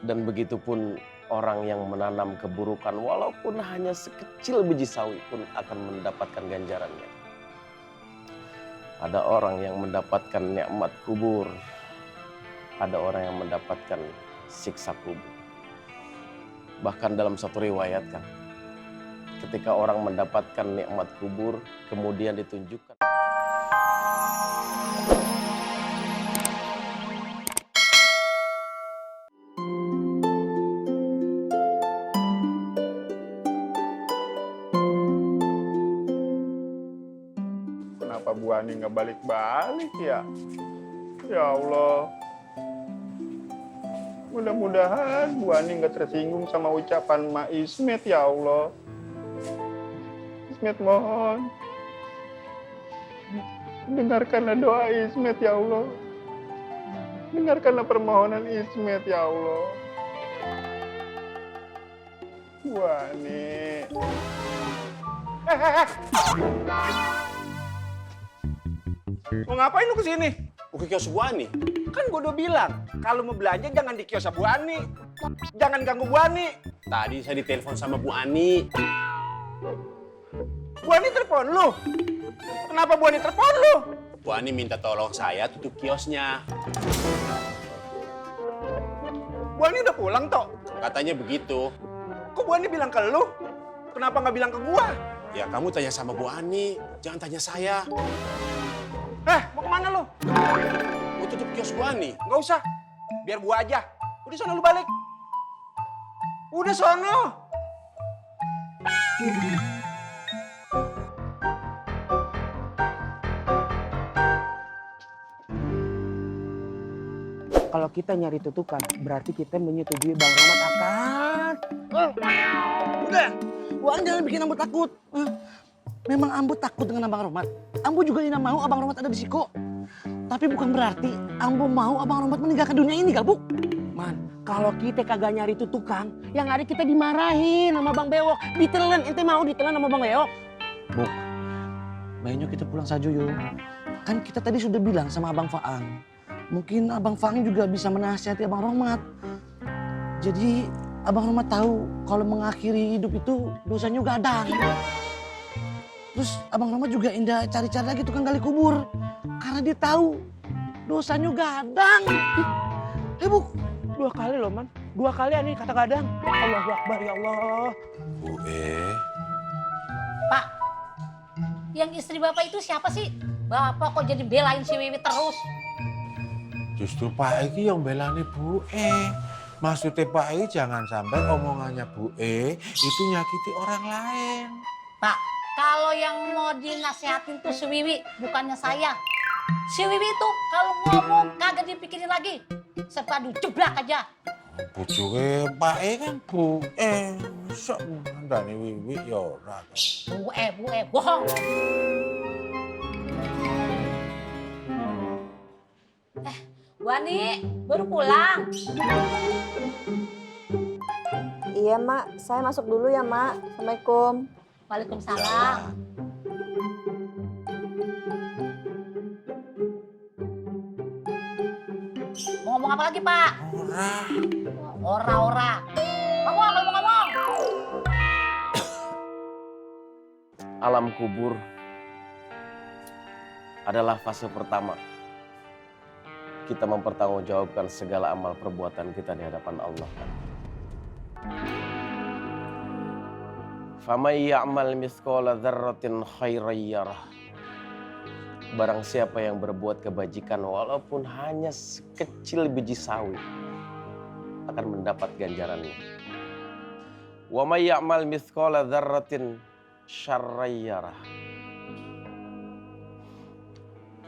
Dan begitupun orang yang menanam keburukan walaupun hanya sekecil biji sawi pun akan mendapatkan ganjarannya. Ada orang yang mendapatkan nikmat kubur, ada orang yang mendapatkan siksa kubur. Bahkan dalam satu riwayat kan, ketika orang mendapatkan nikmat kubur kemudian ditunjukkan Kenapa Bu Ani nggak balik-balik ya? Ya Allah. Mudah-mudahan Bu Ani nggak tersinggung sama ucapan Ma Ismet ya Allah. Ismet mohon. Dengarkanlah doa Ismet ya Allah. Dengarkanlah permohonan Ismet ya Allah. Bu Ani. Mau ngapain lu kesini? Mau ke kios Bu Ani. Kan gue udah bilang, kalau mau belanja jangan di kios Bu Ani. Jangan ganggu Bu Ani. Tadi saya ditelepon sama Bu Ani. Bu Ani telepon lu. Kenapa Bu Ani telepon lu? Bu Ani minta tolong saya tutup kiosnya. Bu Ani udah pulang toh? Katanya begitu. Kok Bu Ani bilang ke lu? Kenapa nggak bilang ke gua? Ya kamu tanya sama Bu Ani, jangan tanya saya. Mau kemana lu? Mau tutup kios Bu Ani. Nggak usah, biar gua aja. Udah sono lu balik. Udah sono. Kalau kita nyari tutukan, berarti kita menyetujui Bang Rahmat akan. Udah, Wan jangan bikin Ambo takut. Memang Ambo takut dengan Abang Rahmat. Ambo juga tidak mau Abang Rahmat ada di Siko. Tapi bukan berarti Ambo mau Abang Rahmat meninggalkan dunia ini, Galbuk. Man, kalau kita kagak nyari tutukan, yang ada kita dimarahin sama Bang Bewok. Ditelen, ente mau ditelen sama Bang Bewok? Buk, baiknya kita pulang saja yuk. Kan kita tadi sudah bilang sama Abang Faang. Mungkin Abang Faang juga bisa menasihati Abang Rahmat. Jadi Abang Rahmat tahu kalau mengakhiri hidup itu dosanya gadang. Terus Abang Rahmat juga indah cari-cari lagi tukang gali kubur. Karena dia tahu dosanya gadang. Buk, 2 kali loh man. 2 kali ani kata gadang. Allahu Akbar ya Allah. Bu Pak, yang istri Bapak itu siapa sih? Bapak kok jadi belain si Wiwi terus? justru Pak Eki yang belani Bu Maksudnya Pak Eki jangan sampai omongannya Bu itu nyakiti orang lain. Pak, kalau yang mau dinasehatin tuh si Wiwi, bukannya saya. Si Wiwi itu kalau ngomong kagak dipikirin lagi. Sepadu jeblak aja. Bujuke Pak kan Bu sok ngandani Wiwi ya ora. Bu bohong. Bu Ani, baru pulang. Iya, Mak. Saya masuk dulu ya, Mak. Assalamualaikum. Waalaikumsalam. Mau ngomong apa lagi, Pak? Ora. Ngomong, kalau mau ngomong. Alam kubur adalah fase pertama kita mempertanggungjawabkan segala amal perbuatan kita di hadapan Allah. Faman ya'mal mithqala dzarratin khairan yarah. Barang siapa yang berbuat kebajikan walaupun hanya sekecil biji sawi akan mendapat ganjarannya. Wa may ya'mal mithqala dzarratin syarran yarah.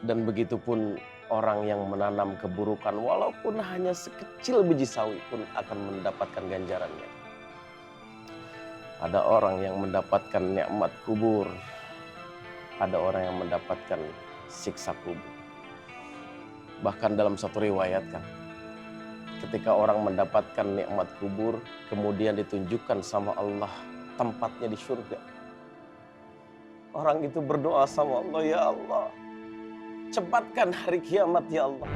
Dan begitupun orang yang menanam keburukan walaupun hanya sekecil biji sawi pun akan mendapatkan ganjarannya. Ada orang yang mendapatkan nikmat kubur, ada orang yang mendapatkan siksa kubur. Bahkan dalam satu riwayat kan, ketika orang mendapatkan nikmat kubur kemudian ditunjukkan sama Allah tempatnya di surga. Orang itu berdoa sama Allah, ya Allah, cepatkan hari kiamat ya Allah.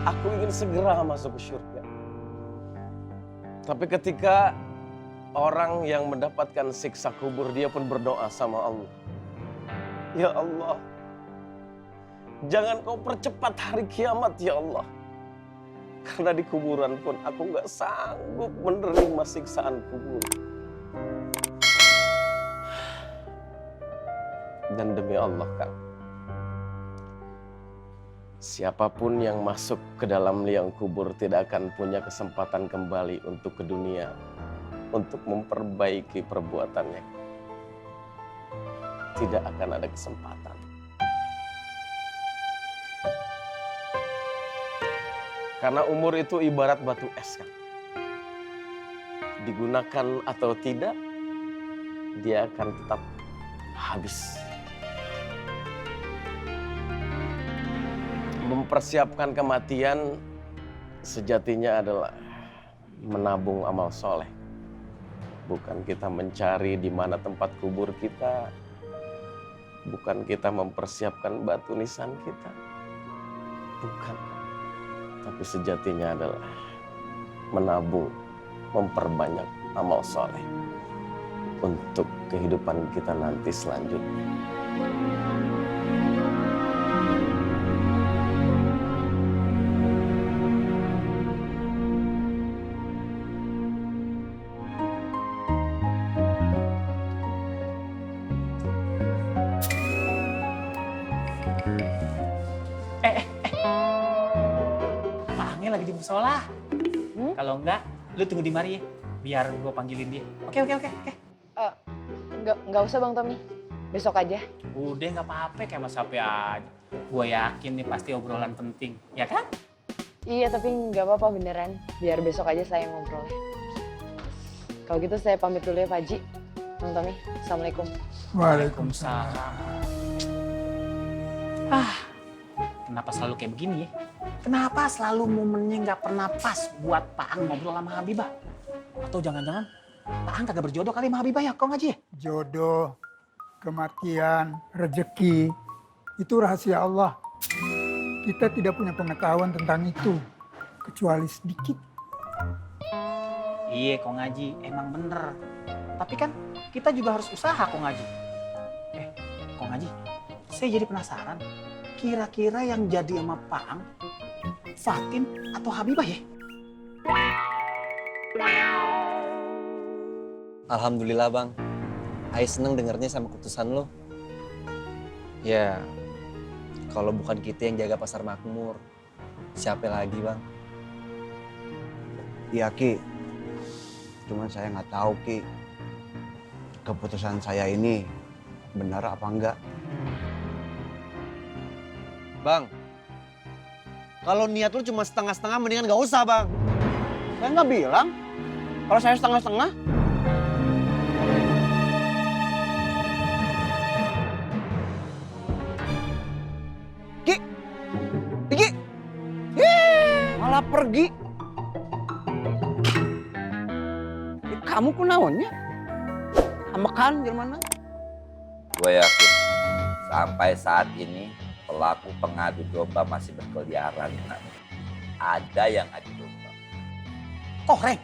Aku ingin segera masuk ke surga. Tapi ketika orang yang mendapatkan siksa kubur, dia pun berdoa sama Allah. Ya Allah, jangan kau percepat hari kiamat ya Allah. Karena di kuburan pun aku gak sanggup menerima siksaan kubur. Dan demi Allah Kang, siapapun yang masuk ke dalam liang kubur tidak akan punya kesempatan kembali untuk ke dunia, untuk memperbaiki perbuatannya. Tidak akan ada kesempatan. Karena umur itu ibarat batu es kan. Digunakan atau tidak, dia akan tetap habis. Mempersiapkan kematian sejatinya adalah menabung amal soleh. Bukan kita mencari di mana tempat kubur kita. Bukan kita mempersiapkan batu nisan kita. Bukan. Tapi sejatinya adalah menabung, memperbanyak amal soleh untuk kehidupan kita nanti selanjutnya. Paangnya lagi di musola. Kalau enggak, lu tunggu di mari ya. Biar gue panggilin dia. Oke. Nggak usah Bang Tommy. Besok aja. Udah nggak apa-apa kayak Mas Sapi aja. Gue yakin nih pasti obrolan penting. Ya kan? Iya, tapi nggak apa-apa beneran. Biar besok aja saya ngobrol. Kalau gitu saya pamit dulu ya Pak Haji. Bang Tommy, Assalamualaikum. Waalaikumsalam. Kenapa selalu kayak begini ya? Kenapa selalu momennya nggak pernah pas buat Pak Ang ngobrol sama Habibah? Atau jangan-jangan Pak Ang kagak berjodoh kali sama Habibah ya? Kok ngaji ya? Jodoh, kematian, rezeki, itu rahasia Allah. Kita tidak punya pengetahuan tentang itu, kecuali sedikit. Iya kok ngaji, emang bener. Tapi kan kita juga harus usaha kok ngaji. Kok ngaji, saya jadi penasaran. Kira-kira yang jadi sama Pak Ang, Fatin atau Habibah ya? Alhamdulillah Bang, Ai seneng dengernya sama keputusan lo. Ya, kalau bukan kita yang jaga pasar makmur, siapa lagi Bang? Iya Ki, cuman saya nggak tahu Ki, keputusan saya ini benar apa enggak. Bang, kalau niat lu cuma setengah-setengah mendingan gak usah Bang. Saya nggak bilang kalau saya setengah-setengah. Ki, Ki, malah pergi. Kamu kunaonnya? Ambekan Jerman? Gue yakin sampai saat ini pelaku pengadu domba masih berkeliaran. Ada yang adu domba. Koreng.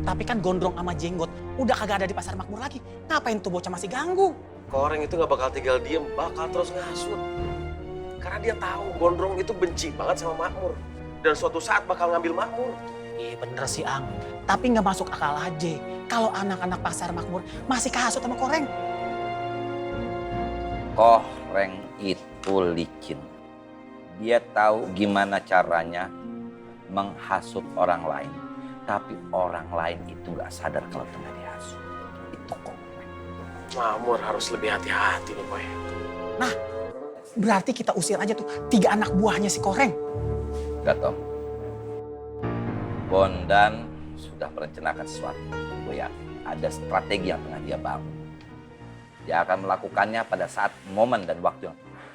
Tapi kan gondrong sama jenggot udah kagak ada di pasar makmur lagi. Ngapain tuh bocah masih ganggu? Koreng itu gak bakal tinggal diem, bakal terus ngasut. Karena dia tahu Gondrong itu benci banget sama Makmur. Dan suatu saat bakal ngambil Makmur. Iya bener sih Ang, tapi nggak masuk akal aja. Kalau anak-anak pasar makmur masih kahasut sama Koreng. Koreng itu licin. Dia tahu gimana caranya menghasut orang lain. Tapi orang lain itu nggak sadar kalau tengah dihasut. Itu Koreng. Makmur harus lebih hati-hati nih Boy. Nah, berarti kita usir aja tuh 3 anak buahnya si Koreng. Enggak Tom. Bondan sudah merencanakan sesuatu. Gue yakin ada strategi yang tengah dia bangun. Dia akan melakukannya pada saat momen dan waktu yang tepat.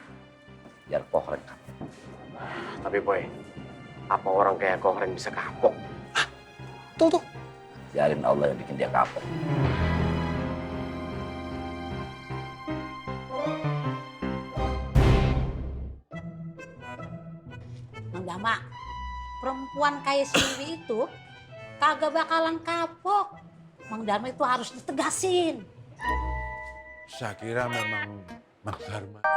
Biar Koreng kapok. Tapi Boy, apa orang kayak Koreng bisa kapok? Tuh. Biarin Allah yang bikin dia kapok. Mang Dama, perempuan kayak si Wiwi itu kagak bakalan kapok. Mang Dharma itu harus ditegasin. Saya kira memang Mang Dharma